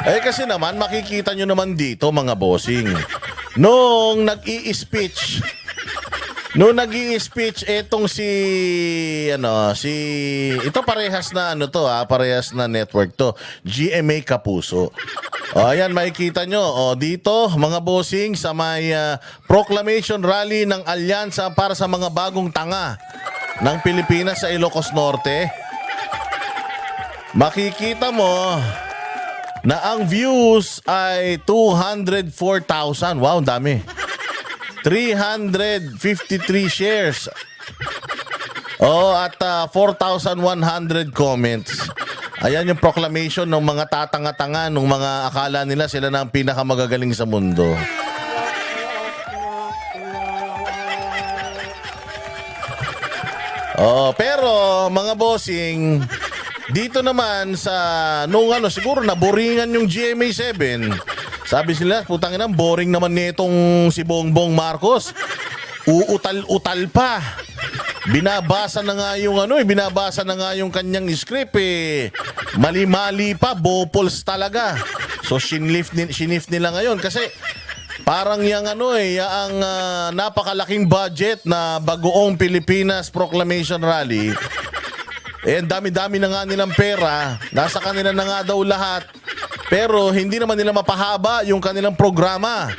Eh kasi naman, makikita nyo naman dito mga bossing. Nung nag-i-speech, etong ito parehas na parehas na network to, GMA Kapuso. O, ayan, makikita nyo. O, dito, mga bossing, sa may proclamation rally ng Alyansa para sa mga bagong tanga ng Pilipinas sa Ilocos Norte. Makikita mo na ang views ay 204,000. Wow, ang dami. 353 shares. At 4,100 comments. Ayan yung proclamation ng mga tatanga-tanga nung mga akala nila sila na ang pinakamagagaling sa mundo. Pero mga bossing, dito naman sa siguro naboringan yung GMA7. Sabi sila, putang ina, boring naman nitong si Bongbong Marcos. Uutal-utal pa. Binabasa na nga yung kanyang script eh. Mali-mali pa, bopols talaga. So shinlift nila ngayon kasi parang yung napakalaking budget na Bagoong Pilipinas Proclamation Rally. Ang dami-dami na nga nilang pera, nasa kanila na nga daw lahat. Pero hindi naman nila mapahaba yung kanilang programa.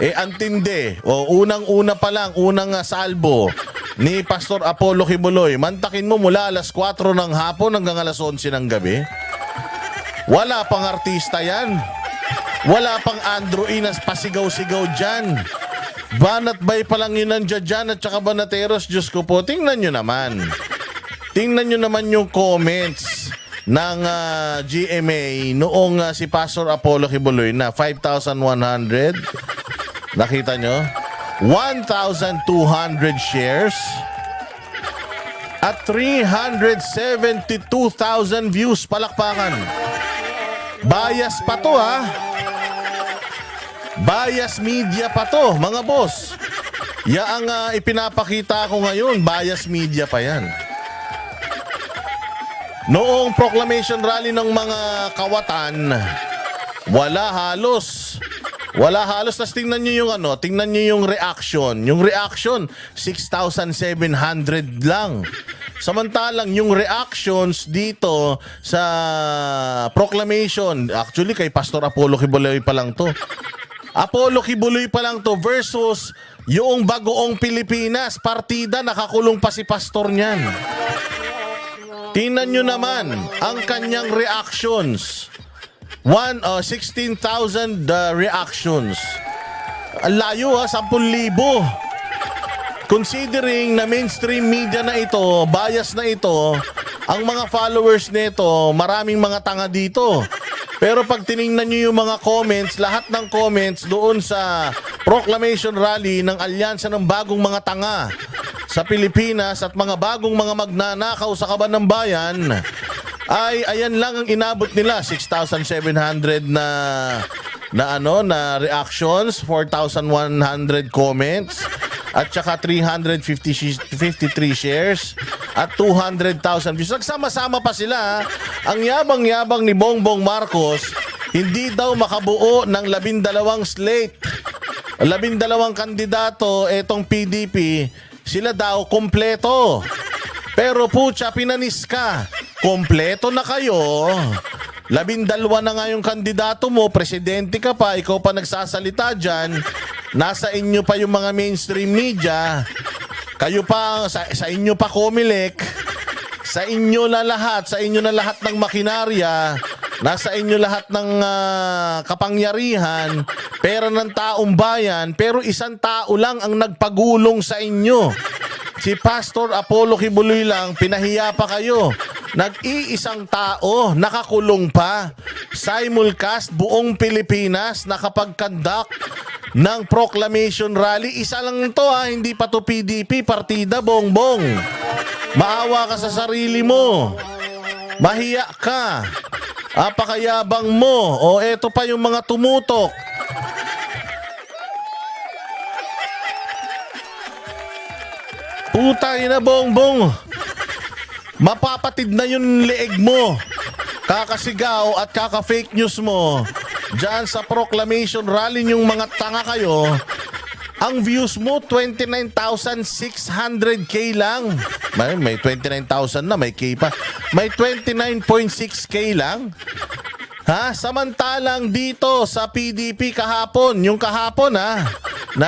Antindi. Unang-una pa lang, unang salbo ni Pastor Apollo Kibuloy. Mantakin mo mula alas 4 ng hapon hanggang alas 11 ng gabi. Wala pang artista yan. Wala pang Andrew Inas pasigaw-sigaw dyan. Banat Bay pa lang yun nandiyan dyan at saka Banateros. Diyos ko po, tingnan nyo naman. Tingnan nyo naman yung comments ng GMA noong si Pastor Apollo Kibuloy na 5,100. Nakita nyo? 1,200 shares at 372,000 views. Palakpakan. Bias pa to ha. Bias media pa to mga boss. Ang ipinapakita ko ngayon, bias media pa yan. Noong proclamation rally ng mga kawatan, wala halos. Tapos tingnan nyo yung reaction. Yung reaction, 6,700 lang. Samantalang yung reactions dito sa proclamation, actually kay Pastor Apollo Kibuloy pa lang to. Versus yung Bagoong Pilipinas, partida, nakakulong pa si pastor niyan. Tingnan nyo naman ang kanyang reactions. 16,000 reactions. Ang layo 10,000. Considering na mainstream media na ito, bias na ito, ang mga followers nito, maraming mga tanga dito. Pero pag tiningnan nyo yung mga comments, lahat ng comments doon sa proclamation rally ng Alyansa ng Bagong Mga Tanga sa Pilipinas at mga bagong mga magnanakaw sa kaban ng bayan, ay ayan lang ang inabot nila. 6,700 na reactions, 4,100 comments, at saka 353 shares at 200,000 views. Nagsama-sama pa sila. Ang yabang-yabang ni Bongbong Marcos, hindi daw makabuo ng 12 slate. 12 kandidato etong PDP, sila daw kompleto. Pero putya, pinanis ka. Kompleto na kayo. 12 na nga yung kandidato mo, presidente ka pa, ikaw pa nagsasalita dyan. Nasa inyo pa yung mga mainstream media. Kayo pa, sa inyo pa Comelec. Sa inyo na lahat ng makinarya. Nasa inyo lahat ng kapangyarihan. Pera ng taong bayan. Pero isang tao lang ang nagpagulong sa inyo. Si Pastor Apollo Kibuloy lang, pinahiya pa kayo. Nag-iisang tao, nakakulong pa. Simulcast, buong Pilipinas, nakapag-conduct ng proclamation rally. Isa lang to hindi pa to PDP, partida, Bongbong. Maawa ka sa sarili mo. Mahiya ka. Apakayabang mo. Eto pa yung mga tumutok. Putay na, Bongbong. Mapapatid na yung leeg mo. kakasigaw at kaka-fake news mo dyan sa proclamation rally yung mga tanga kayo, ang views mo 29,600k lang. May 29,000 na, may K pa. May 29.6k lang. Ha? Samantalang dito sa PDP kahapon, yung kahapon na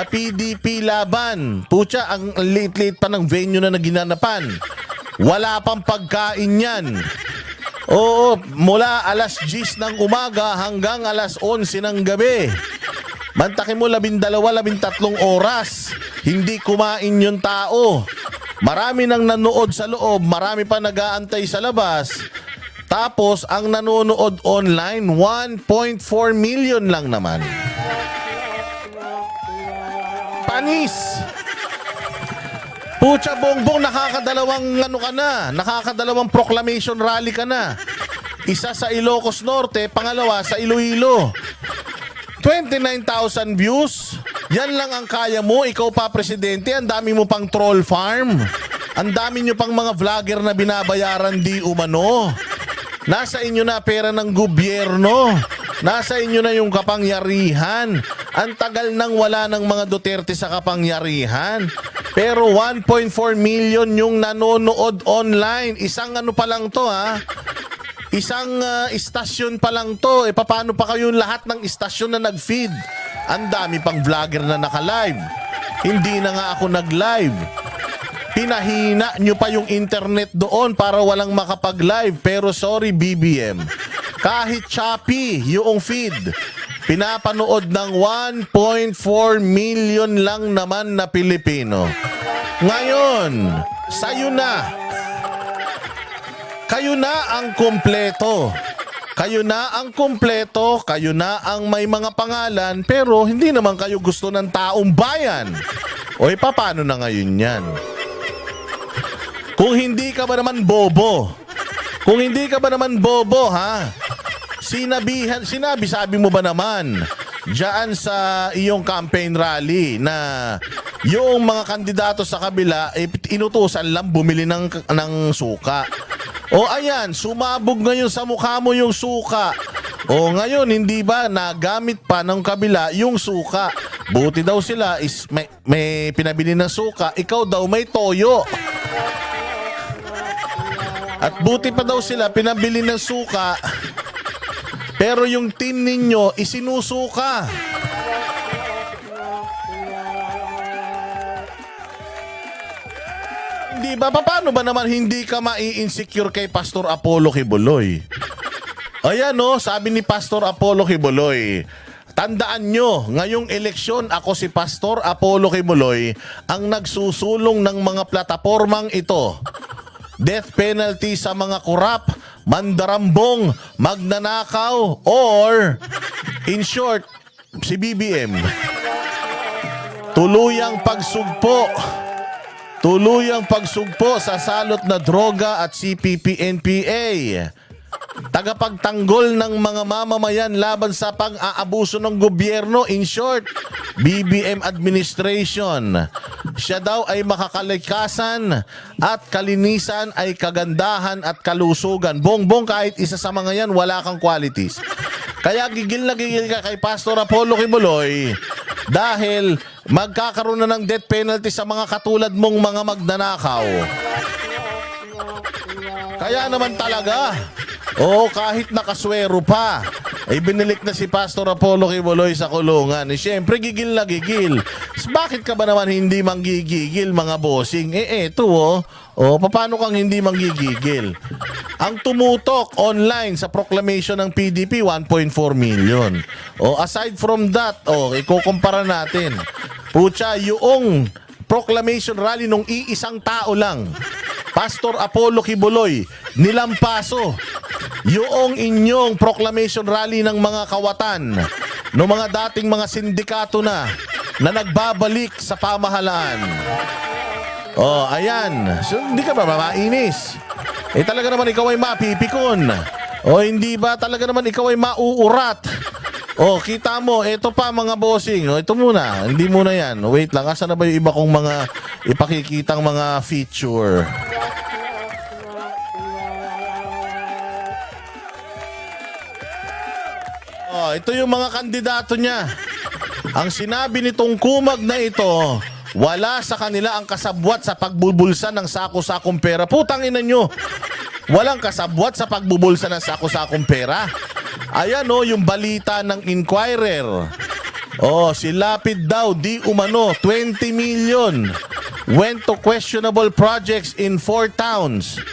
PDP laban. Pucha, ang late-late pa ng venue na naginanapan. Wala pang pagkain yan. Oo, mula alas 10 ng umaga hanggang alas 11 ng gabi. Mantakin mo 12-13 oras. Hindi kumain yung tao. Marami nang nanood sa loob, marami pa nag-aantay sa labas. Tapos, ang nanonood online, 1.4 million lang naman. Panis! Pucha bongbong, nakakadalawang proclamation rally ka na. Isa sa Ilocos Norte, pangalawa sa Iloilo. 29,000 views. Yan lang ang kaya mo, ikaw pa presidente, ang dami mo pang troll farm. Ang dami nyo pang mga vlogger na binabayaran di umano. Nasa inyo na pera ng gobyerno. Nasa inyo na yung kapangyarihan. Ang tagal nang wala ng mga Duterte sa kapangyarihan. Pero 1.4 million yung nanonood online. Isang ano pa lang to Isang istasyon pa lang to. Paano pa kayong lahat ng istasyon na nag-feed? Ang dami pang vlogger na naka-live. Hindi na nga ako nag-live. Pinahina nyo pa yung internet doon para walang makapag-live. Pero sorry BBM, kahit choppy yung feed, pinapanood ng 1.4 million lang naman na Pilipino. Ngayon, sayo na. Kayo na ang kumpleto. Kayo na ang kumpleto, kayo na ang may mga pangalan, pero hindi naman kayo gusto ng taong bayan. O paano na ngayon yan? Kung hindi ka ba naman bobo? Kung hindi ka ba naman bobo, sabi mo ba naman diyan sa iyong campaign rally na yung mga kandidato sa kabila inutusan lang bumili ng suka. O ayan, sumabog ngayon sa mukha mo yung suka. O ngayon, hindi ba nagamit pa ng kabila yung suka? Buti daw sila may pinabili ng suka, ikaw daw may toyo. At buti pa daw sila pinabili ng suka, pero yung tin ninyo isinusuka. Hindi ba? Paano ba naman hindi ka mai-insecure kay Pastor Apollo Kibuloy? Ayan sabi ni Pastor Apollo Kibuloy, tandaan nyo, ngayong eleksyon ako si Pastor Apollo Kibuloy ang nagsusulong ng mga platapormang ito. Death penalty sa mga kurap, mandarambong, magnanakaw, or in short, si BBM. Tuluyang pagsugpo sa salot na droga at CPP-NPA. Tagapagtanggol ng mga mamamayan laban sa pang-aabuso ng gobyerno. In short, BBM administration. Siya daw ay makakalikasan at kalinisan ay kagandahan at kalusugan. Bongbong, kahit isa sa mga yan, wala kang qualities. Kaya gigil na gigil ka kay Pastor Apollo Kibuloy dahil magkakaroon na ng death penalty sa mga katulad mong mga magnanakaw. Kaya naman talaga, kahit nakaswero pa, ay binilik na si Pastor Apollo Kibuloy sa kulungan. Siyempre, gigil na gigil. Bakit ka ba naman hindi manggigigil, mga bossing? Paano kang hindi manggigigil? Ang tumutok online sa proclamation ng PDP, 1.4 million. Aside from that, ikukumpara natin. Pucha, yung proclamation rally nung iisang tao lang, Pastor Apollo Kibuloy, nilampaso yung inyong proclamation rally ng mga kawatan, ng mga dating mga sindikato na nagbabalik sa pamahalaan. Ayan. So, hindi ka ba mainis? Talaga naman ikaw ay mapipikon. Hindi ba talaga naman ikaw ay mauurat? Kita mo, ito pa mga bossing. Ito muna, hindi muna yan. Wait lang, asa na ba yung iba kong mga ipakikitang mga feature? Oh, ito yung mga kandidato niya. Ang sinabi nitong kumag na ito, wala sa kanila ang kasabwat sa pagbubulsa ng sako-sakong pera. Putang ina nyo. Walang kasabwat sa pagbubulsa ng sako-sakong pera. Ayan o, yung balita ng Inquirer. Oh, si Lapid daw, di umano, 20 million. Went to questionable projects in 4 towns.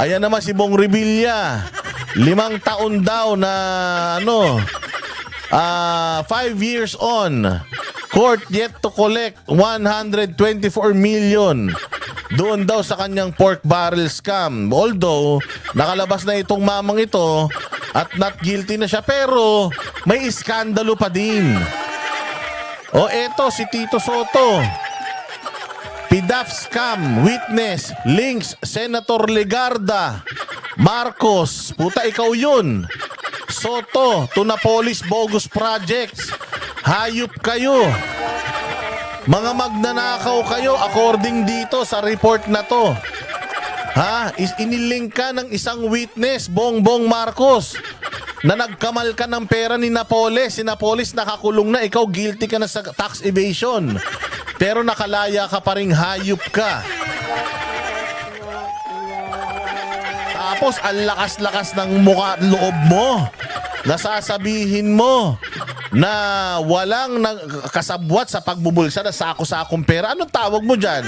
Ayan naman si Bong Revilla. 5 taon daw na 5 years on. Court yet to collect 124 million. Doon daw sa kanyang pork barrel scam. Although, nakalabas na itong mamang ito at not guilty na siya. Pero, may iskandalo pa din. O eto, si Tito Soto. PDAF scam, witness, links, Senator Legarda, Marcos, puta ikaw yun. Soto, Tunapolis bogus projects. Hayop kayo. Mga magnanakaw kayo according dito sa report na to. Ha? Inilink ka ng isang witness, Bongbong Marcos, na nagkamal ka ng pera ni Napoles. Si Napoles nakakulong na, ikaw guilty ka na sa tax evasion. Pero nakalaya ka pa ring hayop ka. Tapos ang lakas-lakas ng mukha at loob mo. Nasasabihin mo na walang kasabwat sa pagbubulsa na sako-sakong pera. Anong tawag mo dyan?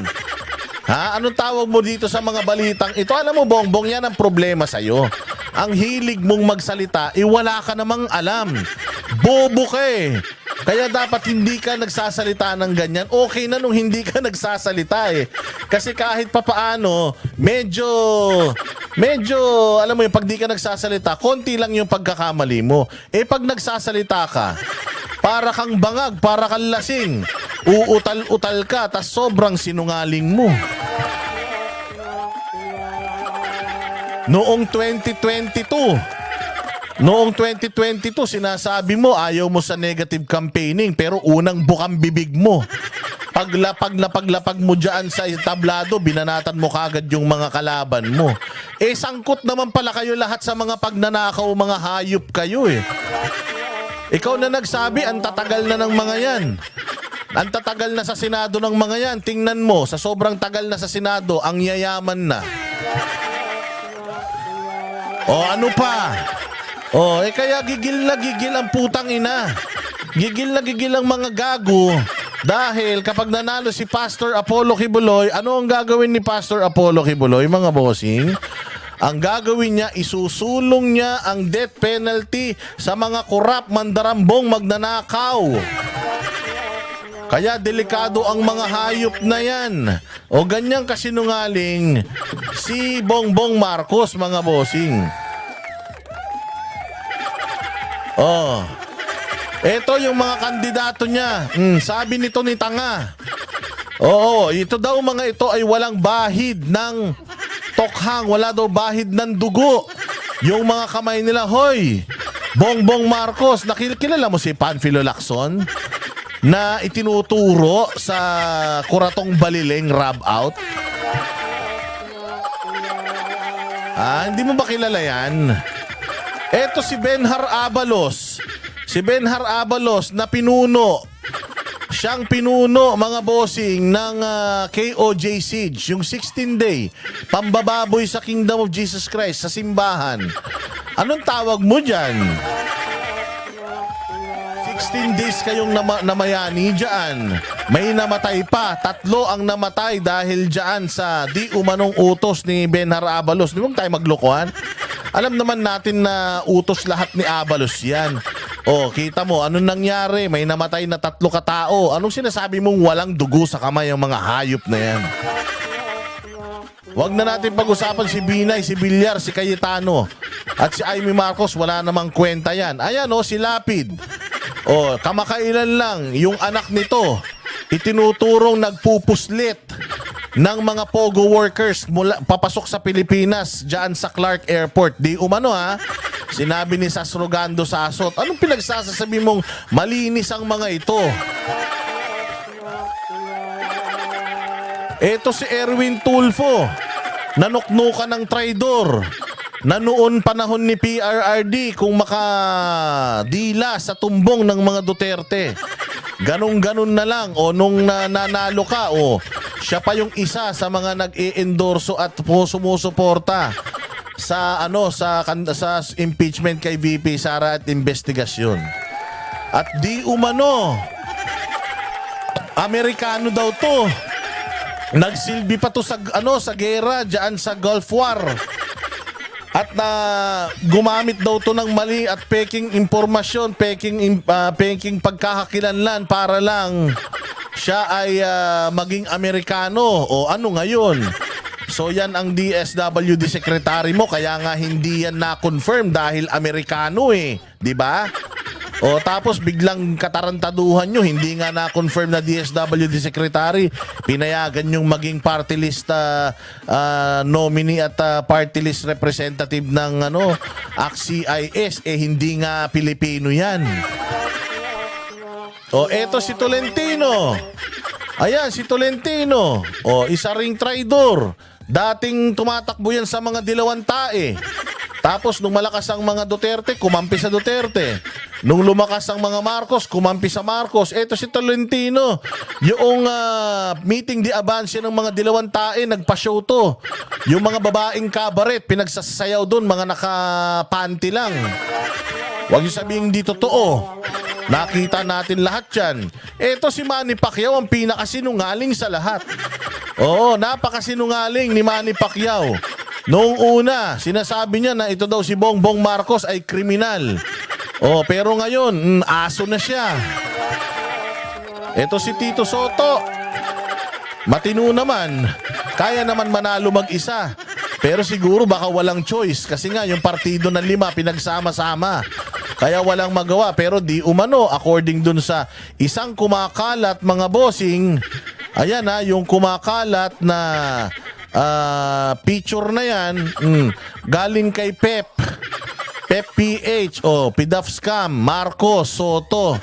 Ha? Anong tawag mo dito sa mga balitang ito? Alam mo, Bongbong, yan ang problema sa'yo. Ang hilig mong magsalita, wala ka namang alam. Bobo ka eh. Kaya dapat hindi ka nagsasalita ng ganyan. Okay na nung hindi ka nagsasalita eh. Kasi kahit papaano, medyo, alam mo yung pag di ka nagsasalita, konti lang yung pagkakamali mo. Eh pag nagsasalita ka, para kang bangag, para kang lasing, uutal-utal ka, tas sobrang sinungaling mo. Noong 2022, sinasabi mo ayaw mo sa negative campaigning pero unang bukang bibig mo. Paglapag mo dyan sa tablado, binanatan mo kagad yung mga kalaban mo. Eh sangkot naman pala kayo lahat sa mga pagnanakaw, mga hayop kayo eh. Ikaw na nagsabi, ang tatagal na ng mga yan. Ang tatagal na sa Senado ng mga yan. Tingnan mo, sa sobrang tagal na sa Senado, ang yayaman na. O ano pa? O kaya gigil na gigil ang putang ina. Gigil na gigil ang mga gago. Dahil kapag nanalo si Pastor Apollo Kibuloy, ano ang gagawin ni Pastor Apollo Kibuloy, mga bossing? Ang gagawin niya, isusulong niya ang death penalty sa mga korap, mandarambong, magnanakaw. Kaya delikado ang mga hayop na yan. O ganyang kasinungaling si Bongbong Marcos, mga bossing. Oh. Ito yung mga kandidato niya. Sabi nito ni Tanga. Oo, ito daw mga ito ay walang bahid ng tokhang, wala daw bahid ng dugo. Yung mga kamay nila, hoy, Bongbong Marcos, nakilala mo si Panfilo Lacson na itinuturo sa Kuratong Baliling rub out? Hindi mo ba kilala yan? Eto si Benhar Abalos. Si Benhar Abalos na pinuno. Siyang pinuno, mga bossing, ng KOJ Siege. Yung 16-day pambababoy sa Kingdom of Jesus Christ sa simbahan. Anong tawag mo dyan? 16 days kayong namayani dyan. May namatay pa. 3 ang namatay dahil dyan sa di umanong utos ni Benhar Abalos. Di ba tayo maglokohan? Alam naman natin na utos lahat ni Abalos yan. O, kita mo, anong nangyari? May namatay na 3 katao. Anong sinasabi mong walang dugo sa kamay ang mga hayop na yan? Huwag na natin pag-usapan si Binay, si Villar, si Cayetano. At si Amy Marcos, wala namang kwenta yan. Ayan o, si Lapid. O, kamakailan lang, yung anak nito, itinuturong nagpupuslit ng mga pogo workers mula papasok sa Pilipinas diyan sa Clark Airport. Di umano ha. Sinabi ni Sasrogando Sasot. Anong pinagsasasabi mong malinis ang mga ito? Ito si Erwin Tulfo. Nanuknukan ng traidor. na noon panahon ni PRRD kung makadila sa tumbong ng mga Duterte. Ganun-ganun na lang. O nung nanalo ka, siya pa yung isa sa mga nag-i-endorso at sumusuporta sa sa impeachment kay VP Sara at investigasyon. At di umano, Amerikano daw to. Nagsilbi pa to sa gera diyan sa Gulf War. At gumamit daw to ng mali at peking impormasyon, peking pagkakakilanlan para lang siya ay maging Amerikano. O ano ngayon? So yan ang DSWD secretary mo, kaya nga hindi yan na-confirm dahil Amerikano di ba? O tapos biglang katarantaduhan nyo, hindi nga na-confirm na DSWD secretary, pinayagan yung maging party list nominee at party list representative ng ACT-CIS, hindi nga Pilipino yan. O eto si Tolentino. Ayan si Tolentino. O isa ring traidor. Dating tumatakbo yan sa mga dilawang tae. Tapos nung malakas ang mga Duterte, kumampi sa Duterte. Nung lumakas ang mga Marcos, kumampi sa Marcos. Eto si Tolentino. Yung meeting di abansya ng mga dilawang tae, nagpa-show to. Yung mga babaeng kabaret, pinagsasayaw doon, mga nakapanty lang. Huwag yung sabihin di totoo. Nakita natin lahat yan. Eto si Manny Pacquiao ang pinakasinungaling sa lahat. Oo, napakasinungaling ni Manny Pacquiao. Noong una, sinasabi niya na ito daw si Bongbong Marcos ay kriminal. Pero ngayon, aso na siya. Ito si Tito Soto. Matino naman. Kaya naman manalo mag-isa. Pero siguro baka walang choice. Kasi nga, yung partido ng 5 pinagsama-sama. Kaya walang magawa. Pero di umano, according dun sa isang kumakalat mga bossing, ayan yung kumakalat na picture na yan, galing kay Pep PH, PDAF scam, Marcos, Soto.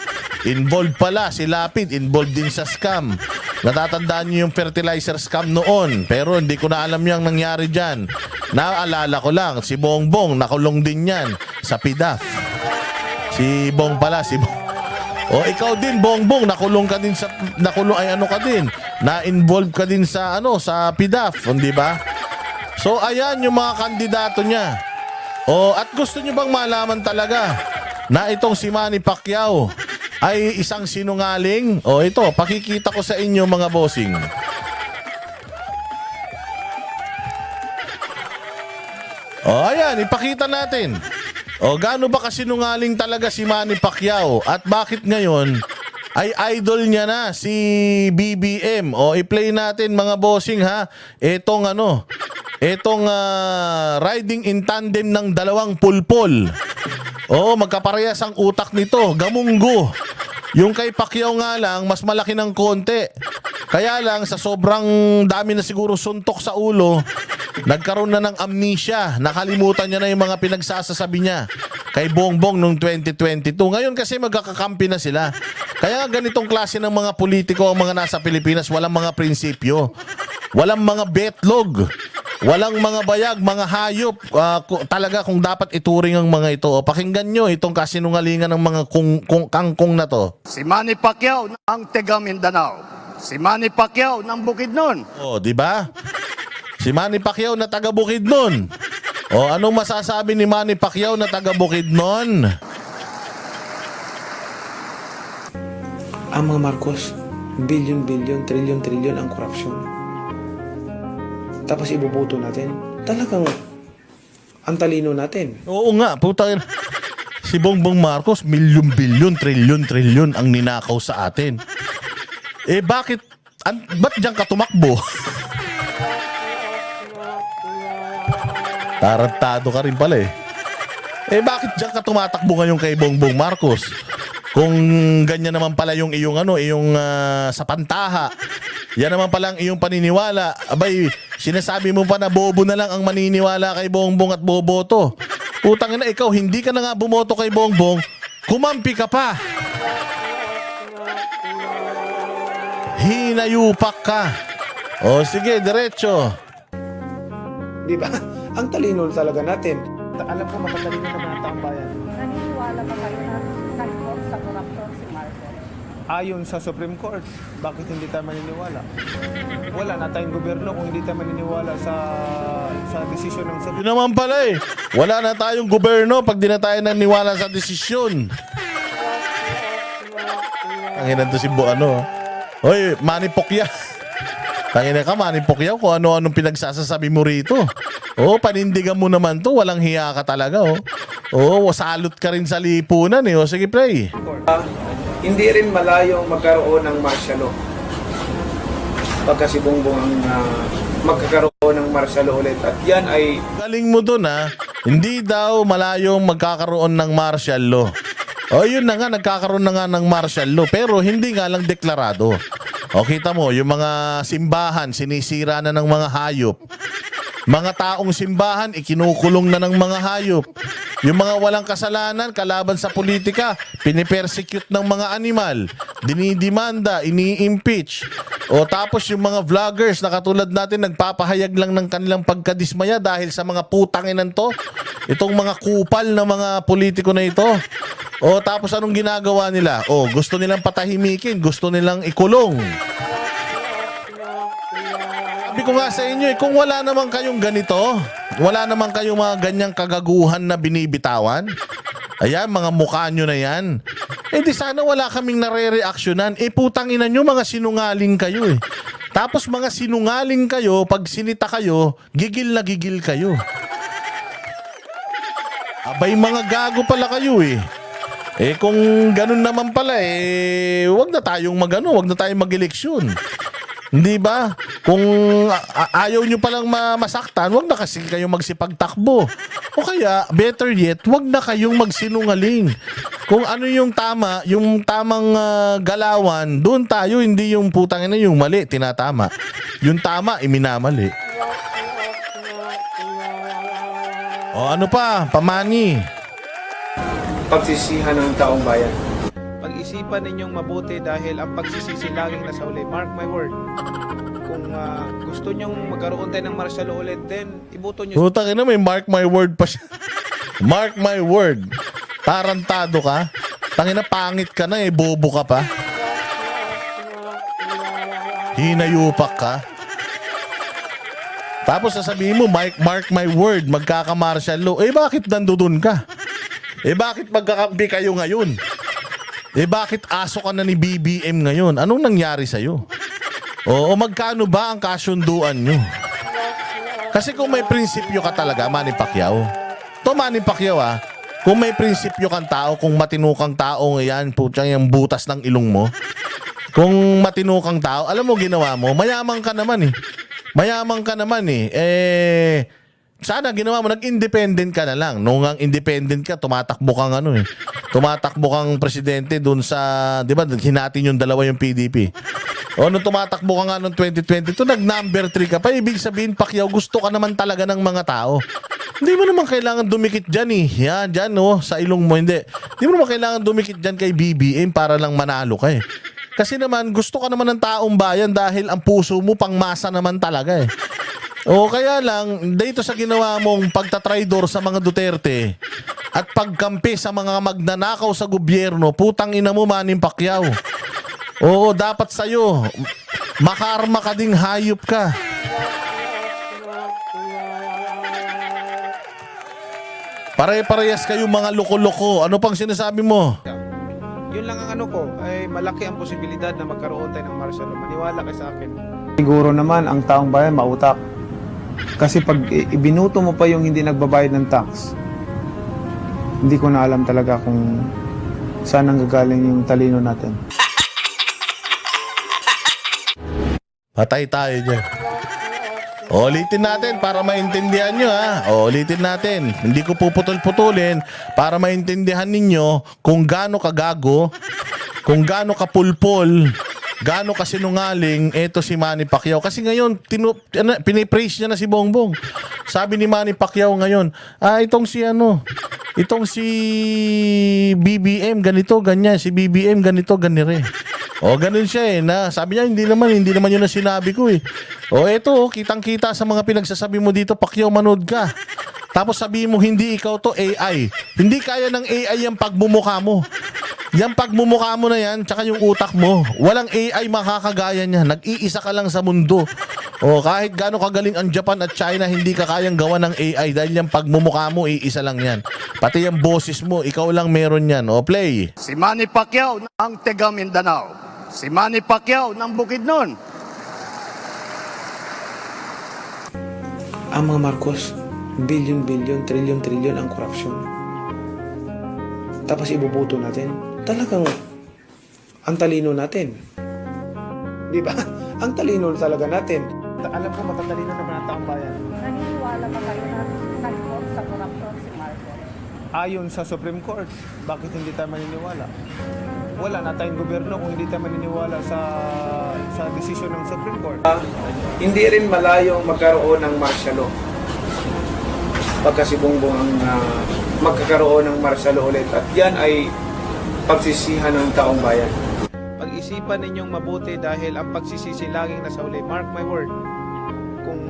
Involved pala si Lapid, involved din sa scam. Natatandaan niyo yung fertilizer scam noon, pero hindi ko na alam yung nangyari dyan. Naalala ko lang, si Bongbong, nakulong din yan sa PDAF. Si Bong pala, si Bong. Ikaw din, Bongbong, nakulong ka din sa, na-involved ka din sa, sa PDAF, di ba? So, ayan yung mga kandidato niya. At gusto nyo bang malaman talaga na itong si Manny Pacquiao ay isang sinungaling? Ito, pakikita ko sa inyo mga bossing. Ayan, ipakita natin. Gaano ba kasinungaling talaga si Manny Pacquiao at bakit ngayon ay idol niya na si BBM? I-play natin mga bossing ha. Etong riding in tandem ng dalawang pulpol. Magkaparehas ang utak nito. Gamunggo. Yung kay Pacquiao nga lang, mas malaki ng konti. Kaya lang, sa sobrang dami na siguro suntok sa ulo, nagkaroon na ng amnesia. Nakalimutan niya na yung mga pinagsasasabi niya kay Bongbong noong 2022. Ngayon kasi magkakakampi na sila. Kaya ganitong klase ng mga politiko ang mga nasa Pilipinas, walang mga prinsipyo. Walang mga betlog. Walang mga bayag, mga hayop. Talaga kung dapat ituring ang mga ito. Pakinggan nyo itong kasinungalingan ng mga kangkong na to. Si Manny Pacquiao ng Taga Mindanao. Si Manny Pacquiao ng Bukidnon. Di ba? Si Manny Pacquiao na taga Bukidnon. Anong masasabi ni Manny Pacquiao na taga Bukidnon? Ang mga Marcos, bilyon-bilyon, trilyon-trilyon ang korupsyon. Tapos ibubuto natin. Talagang ang talino natin. Oo nga, puta. Si Bongbong Marcos, milyon-bilyon, trilyon-trilyon ang ninakaw sa atin. Bakit? Ba't diyan ka tumakbo? Tarantado ka rin pala bakit diyan ka tumatakbo ngayon kay Bongbong Marcos? Kung ganyan naman pala yung iyong sa pantaha. Yan naman pala ang iyong paniniwala. Abay, sinasabi mo pa na bobo na lang ang maniniwala kay Bongbong at boboto. Putang ina, ikaw hindi ka na nga bumoto kay Bongbong, kumampi ka pa. Hinayupak ka. Sige, diretso. Di ba? ang talino talaga natin. Alam ko matatalino naman ang taong bayan. Naniniwala ba kayo na salpok sa korupsyon si Marcos? Ayon sa Supreme Court, bakit hindi tayo maniniwala? Wala na tayong gobyerno kung hindi tayo maniniwala sa desisyon ng Supreme Yun naman pala eh. Wala na tayong gobyerno pag di na tayo naniwala sa desisyon. Ang ina to si ano. Hoy, Manny Pacquiao. Tangina ka, Manny Pacquiao, kung ano-anong pinagsasasabi mo rito. Oh, panindigan mo naman to. Walang hiya ka talaga, oh. Oh, salute ka rin sa lipunan, eh. Oh, sige, play. Court. Hindi rin malayong magkaroon ng martial law. Pagka si Bongbong ang magkakaroon ng martial law ulit. At yan ay Galing mo dun, ha. Hindi daw malayong magkakaroon ng martial law. O, yun na nga, nagkakaroon na nga ng martial law. Pero hindi nga lang deklarado. O, kita mo, yung mga simbahan, sinisira na ng mga hayop. Mga taong simbahan, ikinukulong na ng mga hayop. Yung mga walang kasalanan, kalaban sa politika, pinipersecute ng mga animal, dinidimanda, ini-impeach. O tapos yung mga vloggers na katulad natin, nagpapahayag lang ng kanilang pagkadismaya dahil sa mga putanginan to. Itong mga kupal na mga politiko na ito. O tapos anong ginagawa nila? O gusto nilang patahimikin, gusto nilang ikulong. Sabi ko nga sa inyo, kung wala naman kayong ganito, wala naman kayong mga ganyang kagaguhan na binibitawan, ayan, mga mukha nyo na yan, di sana wala kaming nare-reaksyonan. Putang ina nyo, mga sinungaling kayo eh. Tapos mga sinungaling kayo, pag sinita kayo, gigil na gigil kayo. Abay, mga gago pala kayo eh. Kung ganun naman pala wag na tayong wag na tayong mag-eleksyon. Hindi ba? Kung ayaw nyo palang masaktan, wag na kasi kayong magsipagtakbo. O kaya, better yet, wag na kayong magsinungaling. Kung ano yung tama, yung tamang galawan, doon tayo, hindi yung putang ina yung mali, tinatama. Yung tama, iminamali. O ano pa, pamani. pagsisihan ng taong bayan. Pag-isipan ninyong mabuti dahil ang pagsisisi laging nasa uli. Mark my word. Kung gusto nyong magkaroon tayo ng martial law ulit, then iboto nyo. Putang ina, may mark my word pa siya. Mark my word. Tarantado ka. Tangina, pangit ka na bobo ka pa. Hinayupak ka. Tapos sasabihin mo, mark my word, magkaka-martial law. Bakit nandun ka? Bakit magkakampi kayo ngayon? Bakit aso ka na ni BBM ngayon? Anong nangyari sa'yo? O magkano ba ang kasunduan nyo? Kasi kung may prinsipyo ka talaga, Manny Pacquiao. Manny Pacquiao kung may prinsipyo kang tao, kung matino kang tao, yan, putang yung butas ng ilong mo. Kung matino kang tao, alam mo ginawa mo, mayaman ka naman Mayaman ka naman sana ginawa mo, nag-independent ka na lang. Nung ang independent ka, tumatakbo kang tumatakbo kang presidente dun sa, di ba, hinati yung dalawa yung PDP. O nung tumatakbo ka nga noong 2022, nag-number 3 ka pa. Ibig sabihin, Pacquiao, gusto ka naman talaga ng mga tao. Hindi mo naman kailangan dumikit dyan Yan, dyan sa ilong mo. Hindi mo naman kailangan dumikit dyan kay BBM para lang manalo ka Kasi naman, gusto ka naman ng taong bayan dahil ang puso mo pangmasa naman talaga O kaya lang, dito sa ginawa mong pagtatraidor sa mga Duterte at pagkampi sa mga magnanakaw sa gobyerno, putang ina mo, Manny Pacquiao. Oo, dapat sa'yo, makarma ka ding hayop ka. Pare-parehas kayo mga loko-loko. Ano pang sinasabi mo? Yun lang ang ko, ay malaki ang posibilidad na magkaroon tayo ng martial law. Maniwala kayo sa akin. Siguro naman ang taong bayan mautak. Kasi pag ibinuto mo pa yung hindi nagbabayad ng tax, hindi ko na alam talaga kung saan ang gagaling yung talino natin. Patay tayo dyan. Ulitin natin para maintindihan nyo Ulitin natin. Hindi ko puputol-putulin para maintindihan ninyo kung gaano kagago, kung gaano kapulpol, gaano kasinungaling eto si Manny Pacquiao. Kasi ngayon, pinipraise niya na si Bongbong. Sabi ni Manny Pacquiao ngayon, itong si BBM ganito, ganyan. Si BBM ganito, ganire. O, ganun siya eh. Na, sabi niya, hindi naman yun ang sinabi ko eh. O, eto, kitang-kita sa mga pinagsasabi mo dito, Pacquiao, manood ka. Tapos sabihin mo, hindi ikaw to AI. Hindi kaya ng AI yung pagmumukha mo. Yung pagmumukha mo na yan, tsaka yung utak mo. Walang AI makakagaya niya. Nag-iisa ka lang sa mundo. O, kahit gaano kagaling ang Japan at China, hindi ka kayang gawa ng AI dahil yung pagmumukha mo, iisa lang yan. Pati yung boses mo, ikaw lang meron yan. O, play. Si Manny Pacquiao ng taga Mindanao. Si Manny Pacquiao ng Bukidnon. Ang mga Marcos, billion-billion, trillion-trillion ang korupsyon. Tapos ibubuto natin. Talagang ang talino natin. Di ba? Ang talino talaga natin. Alam ko, matatalino naman ang taong bayan. Naniniwala ba kayo na salpok sa korupsyon si Marcos? Ayon sa Supreme Court, bakit hindi tayo maniniwala? Wala na tayong gobyerno kung hindi tayo maniniwala sa desisyon ng Supreme Court. Hindi rin malayo magkaroon ng martial law. Pagka si Bongbong ang magkakaroon ng martial law ulit. At yan ay pagsisihan ng taong bayan. Pag-isipan ninyong mabuti dahil ang pagsisisi laging nasa uli. Mark my word. Kung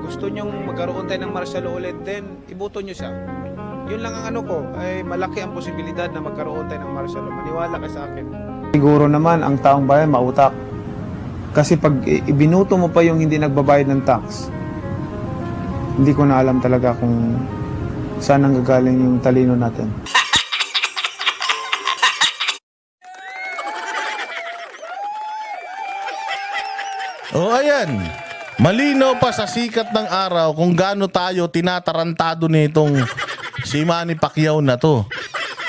gusto nyong magkaroon tayo ng martial law ulit, then iboto nyo siya. Yun lang ang ano ko, ay malaki ang posibilidad na magkaroon tayo ng martial law. Maniwala ka sa akin. Siguro naman ang taong bayan mautak. Kasi pag ibinuto mo pa yung hindi nagbabayad ng tax, hindi ko na alam talaga kung saan ang gagaling yung talino natin. O, ayan. Malinaw pa sa sikat ng araw kung gaano tayo tinatarantado nitong si Manny Pacquiao na to.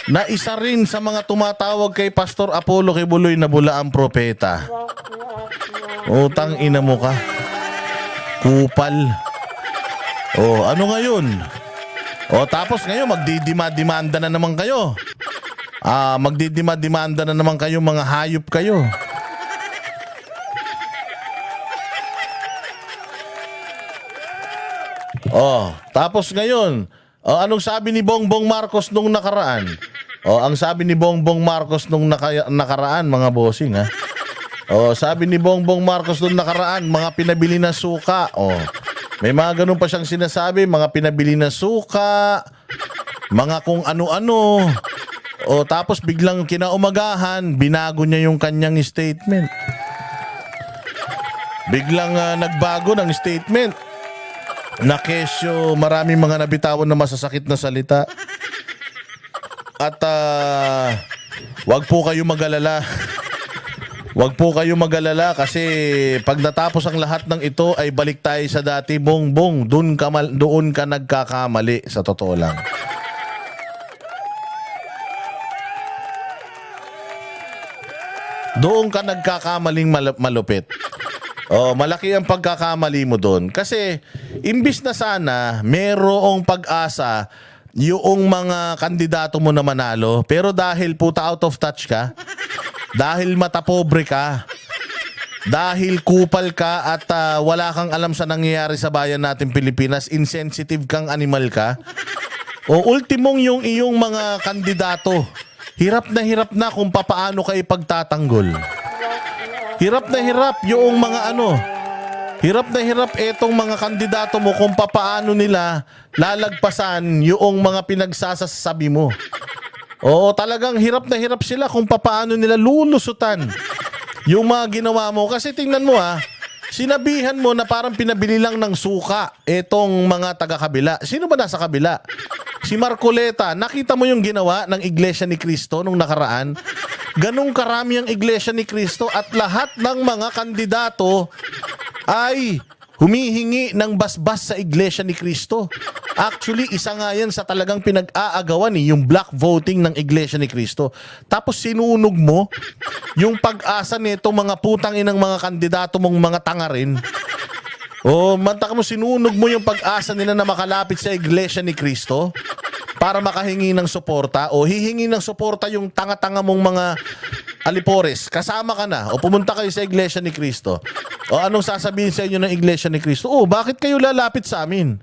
Na isa rin sa mga tumatawag kay Pastor Apollo Kibuloy na bulaang propeta. Utang ina mo ka. Kupal. O, ano ngayon? O, tapos ngayon magdidima-demanda na naman kayo. Magdidima-demanda na naman kayo, mga hayop kayo. Oh, tapos ngayon, anong sabi ni Bongbong Marcos nung nakaraan? Ang sabi ni Bongbong Marcos nung nakaraan, mga bossing ha. Sabi ni Bongbong Marcos nung nakaraan, mga pinabili na suka. May mga ganun pa siyang sinasabi, mga pinabili na suka, mga kung ano-ano. Tapos biglang kinaumagahan, binago niya yung kanyang statement. Biglang nagbago ng statement. Na kesyo maraming mga nabitawan na masasakit na salita. At wag po kayo mag-alala. Wag po kayo mag-alala kasi pag natapos ang lahat ng ito ay balik tayo sa dati. Bongbong, doon ka nagkakamali sa totoo lang. Doon ka nagkakamaling malupit. Malaki ang pagkakamali mo doon. Kasi, imbis na sana, merong pag-asa yung mga kandidato mo na manalo. Pero dahil puta out of touch ka, dahil matapobre ka, dahil kupal ka at wala kang alam sa nangyayari sa bayan natin Pilipinas, insensitive kang animal ka, ultimong yung iyong mga kandidato, hirap na kung papaano kayo pagtatanggol. Hirap na hirap yung mga hirap na hirap etong mga kandidato mo kung papaano nila lalagpasan yung mga pinagsasasabi mo. Talagang hirap na hirap sila kung papaano nila lulusutan yung mga ginawa mo. Kasi tingnan mo sinabihan mo na parang pinabili lang ng suka etong mga taga-kabila. Sino ba nasa kabila? Si Marcoleta. Nakita mo yung ginawa ng Iglesia ni Cristo nung nakaraan? Ganong karami ang Iglesia ni Cristo at lahat ng mga kandidato ay humihingi ng basbas sa Iglesia ni Cristo. Actually, isa nga yan sa talagang pinag-aagawan yung black voting ng Iglesia ni Cristo. Tapos sinunog mo yung pag-asa nito mga putang inang mga kandidato mong mga tanga rin. Mantak mo, sinunog mo yung pag-asa nila na makalapit sa Iglesia ni Cristo para makahingi ng suporta. Hihingi ng suporta yung tanga-tanga mong mga alipores. Kasama ka na pumunta kayo sa Iglesia ni Cristo. Anong sasabihin sa inyo ng Iglesia ni Cristo? Bakit kayo lalapit sa amin?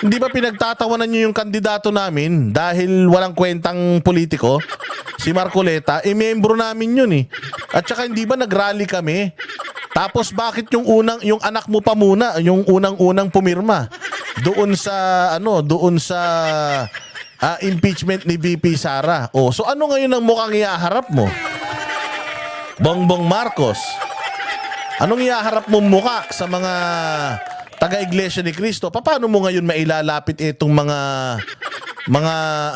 Hindi ba pinagtatawanan nyo yung kandidato namin dahil walang kwentang politiko? Si Marcoleta, membro namin yun At saka hindi ba nagrally kami? Tapos bakit yung anak mo pa muna, yung unang-unang pumirma doon sa impeachment ni VP Sara. Oh, so ano ngayon ang mukhang iaharap mo? Bongbong Marcos. Anong iaharap mo muka sa mga taga-Iglesia ni Cristo? Paano mo ngayon mailalapit itong mga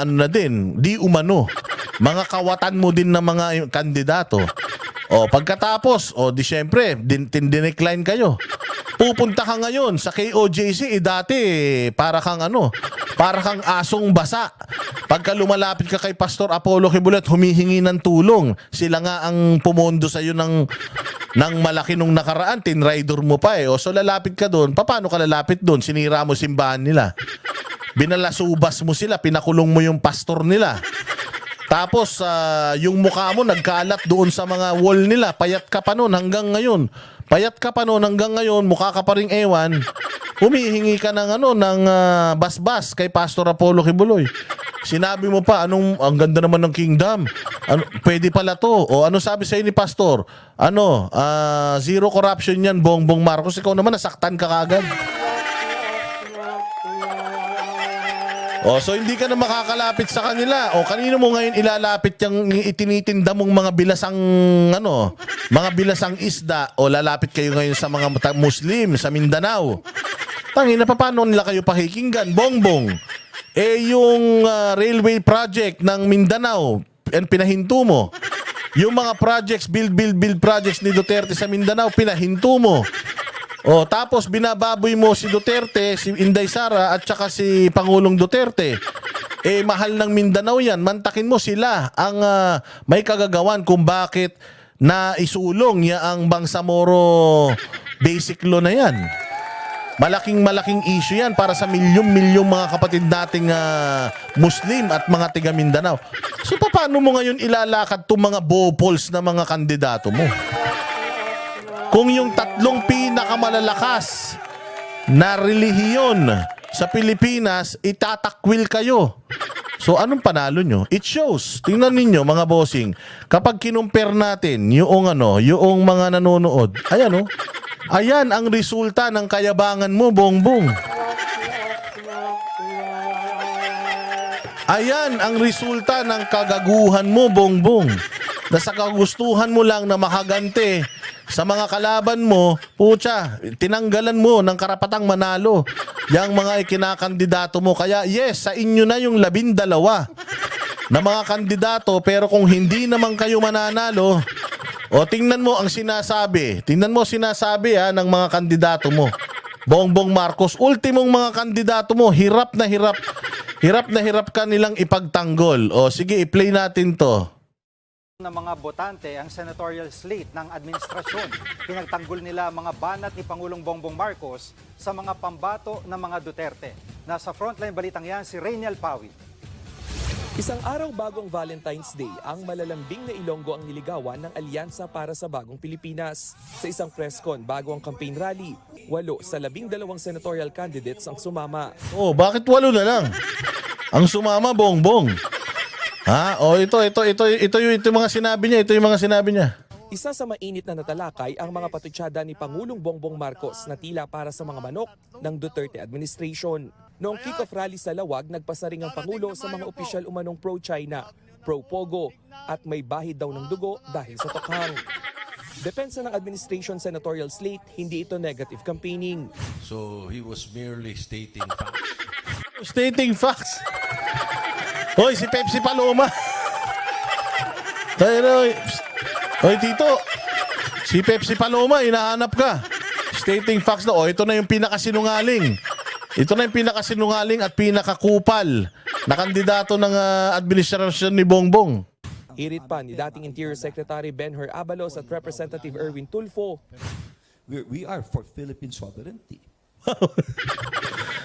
ano na din, di umano, mga kawatan mo din ng mga kandidato? O pagkatapos, di syempre, dinecline kayo. Pupunta ka ngayon sa KOJC, dati para kang asong basa. Pagka lumalapit ka kay Pastor Apollo Kibulat, humihingi ng tulong. Sila nga ang pumondo sa iyo ng malaki nung nakaraan, tinrider mo pa eh. O so lalapit ka doon, paano ka lalapit doon? Sinira mo simbahan nila. Binalasubas mo sila, pinakulong mo yung pastor nila. Tapos yung mukha mo nagkalat doon sa mga wall nila. Payat ka pa noon hanggang ngayon. Mukha ka pa ring ewan. Humihingi ka ng basbas kay Pastor Apollo Kibuloy. Sinabi mo pa, ang ganda naman ng kingdom. Pwede pala to. O ano sabi sa'yo ni Pastor? Zero corruption yan, Bongbong Marcos. Ikaw naman, nasaktan ka kagad. So hindi ka na makakalapit sa kanila. Kanino mo ngayon ilalapit yung itinitinda mong mga bilasang isda? Lalapit kayo ngayon sa mga Muslim sa Mindanao. Tangina, paano nila kayo pakikinggan? Bongbong. Yung railway project ng Mindanao, pinahinto mo. Yung mga projects, build projects ni Duterte sa Mindanao, pinahinto mo. Tapos binababoy mo si Duterte, si Inday Sara at saka si Pangulong Duterte. Mahal ng Mindanao yan. Mantakin mo sila ang may kagagawan kung bakit na isulong niya ang Bangsamoro basic law na yan. Malaking issue yan para sa milyong mga kapatid nating Muslim at mga tiga Mindanao. So paano mo ngayon ilalakad itong mga bopols na mga kandidato mo? Kung yung tatlong pinakamalalakas na relihiyon sa Pilipinas, itatakwil kayo. So anong panalo nyo? It shows. Tingnan ninyo mga bossing. Kapag kinumpare natin yung mga nanonood, ayan ang resulta ng kayabangan mo, Bongbong. Ayan ang resulta ng kagaguhan mo, Bongbong. Na sa kagustuhan mo lang na makagante sa mga kalaban mo, tinanggalan mo ng karapatang manalo yung mga ikinakandidato mo. Kaya yes, sa inyo na yung 12 na mga kandidato, pero kung hindi naman kayo mananalo, tingnan mo ang sinasabi. Tingnan mo sinasabi ng mga kandidato mo. Bongbong Marcos, ultimong mga kandidato mo, hirap na hirap ka nilang ipagtanggol. Sige, i-play natin to. Ng mga botante ang senatorial slate ng administrasyon. Pinagtanggol nila mga banat ni Pangulong Bongbong Marcos sa mga pambato ng mga Duterte. Nasa frontline balitang yan si Rainiel Pawi. Isang araw bagong Valentine's Day, ang malalambing na Ilonggo ang niligawan ng Alyansa para sa Bagong Pilipinas. Sa isang press con bago ang campaign rally, 8 sa 12 senatorial candidates ang sumama. Bakit 8 na lang? Ang sumama, Bongbong. Ito yung mga sinabi niya. Ito yung mga sinabi niya. Isa sa mainit na natalakay ang mga patutsada ni Pangulong Bongbong Marcos na tila para sa mga manok ng Duterte administration. Noong kick-off rally sa Lawag, nagpasa rin ang Pangulo sa mga opisyal umanong pro-China, pro-Pogo at may bahid daw ng dugo dahil sa tokhang. Depensa ng administration senatorial slate, hindi ito negative campaigning. So he was merely stating facts. Stating facts. Hoy, si Pepsi Paloma. Hoy, Tito. Si Pepsi Paloma, hinahanap ka. Stating facts na. Ito na yung pinakasinungaling. Ito na yung pinakasinungaling at pinakakupal na kandidato ng administrasyon ni Bongbong. Hirit pa ni dating Interior Secretary Benher Abalos at Representative Erwin Tulfo. We are for Philippine sovereignty.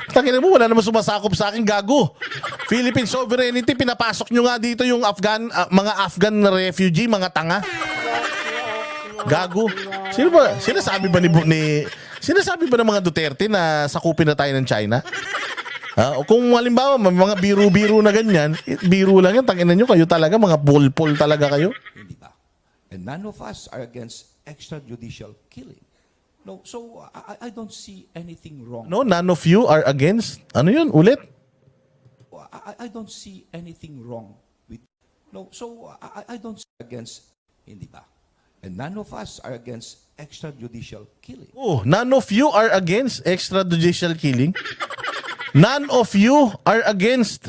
Tangina mo, wala naman sumasakop sa akin, gago. Philippine sovereignty, pinapasok nyo nga dito yung mga Afghan na refugee, mga tanga. Gago. Sinasabi ba ng mga Duterte na sakupin na tayo ng China? Kung halimbawa, mga biro-biro na ganyan, biro lang yan, tangina nyo, kayo talaga, mga pol-pol talaga kayo. Hindi ba? And none of us are against extrajudicial killing. No, so I don't see anything wrong. No, none of you are against. Ano yun? Ulit? I don't see anything wrong with. No, so I don't see against. Hindi ba? And none of us are against extrajudicial killing. Oh, none of you are against extrajudicial killing? None of you are against.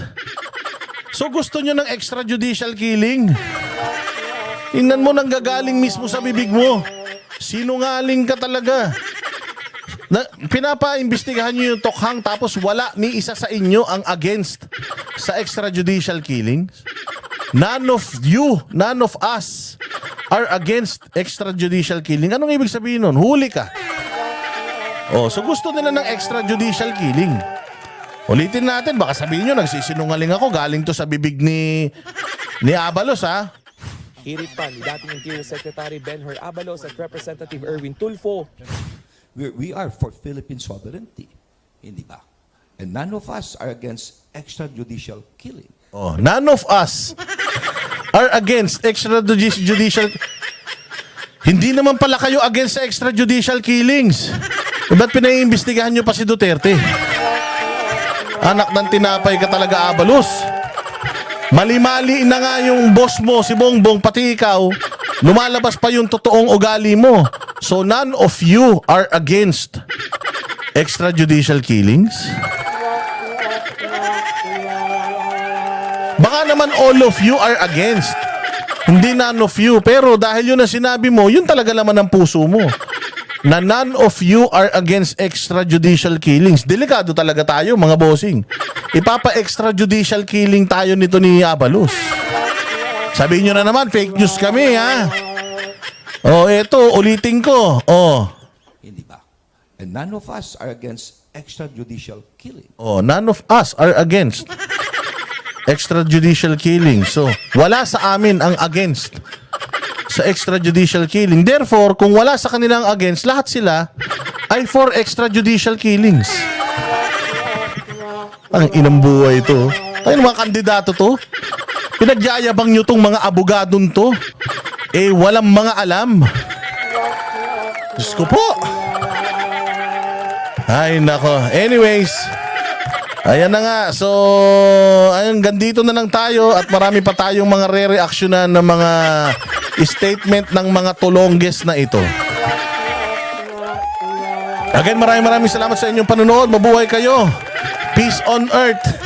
So gusto nyo ng extrajudicial killing? Tingnan mo, nanggagaling mismo sa bibig mo. Sinungaling ka talaga. Pinapaimbestigahan nyo yung tokhang tapos wala ni isa sa inyo ang against sa extrajudicial killings. None of you, none of us are against extrajudicial killing. Anong ibig sabihin nun? Huli ka. Oh, so gusto nila ng extrajudicial killing. Ulitin natin, baka sabihin nyo, nagsisinungaling ako, galing to sa bibig ni Abalos, ha? Hirit pa ni dating Interior Secretary Benhur Abalos at Representative Erwin Tulfo. We are for Philippine sovereignty. Hindi ba? And none of us are against extrajudicial killing. Oh, none of us are against extrajudicial. Hindi naman pala kayo against sa extrajudicial killings. Ba't pinaiimbestigahan nyo pa si Duterte? Anak ng tinapay ka talaga, Abalos. Mali-mali na nga yung boss mo, si Bongbong, pati ikaw. Lumalabas pa yung totoong ugali mo. So none of you are against extrajudicial killings? Baka naman all of you are against. Hindi none of you. Pero dahil yun ang sinabi mo, yun talaga naman ang puso mo. Na none of you are against extrajudicial killings. Delikado talaga tayo, mga bossing. Ipapa-extrajudicial killing tayo nito ni Abalos. Sabihin nyo na naman, fake news kami, ha? Oh, eto, ulitin ko. Oh. Hindi ba? And none of us are against extrajudicial killing. Oh, none of us are against extrajudicial killing. So, wala sa amin ang against sa extrajudicial killing. Therefore, kung wala sa kanilang against, lahat sila ay for extrajudicial killings. Ang inang buhay ito. Tayo mga kandidato to. Pinagyayabang nyo tong mga abogadong to. Eh, walang mga alam. Diyos ko po. Ay, nako. Anyways, ayan na nga. So, ayun, gandito na lang tayo at marami pa tayong mga re-reactionan ng mga statement ng mga tulongges na ito. Again, maraming salamat sa inyong panonood. Mabuhay kayo. Peace on earth.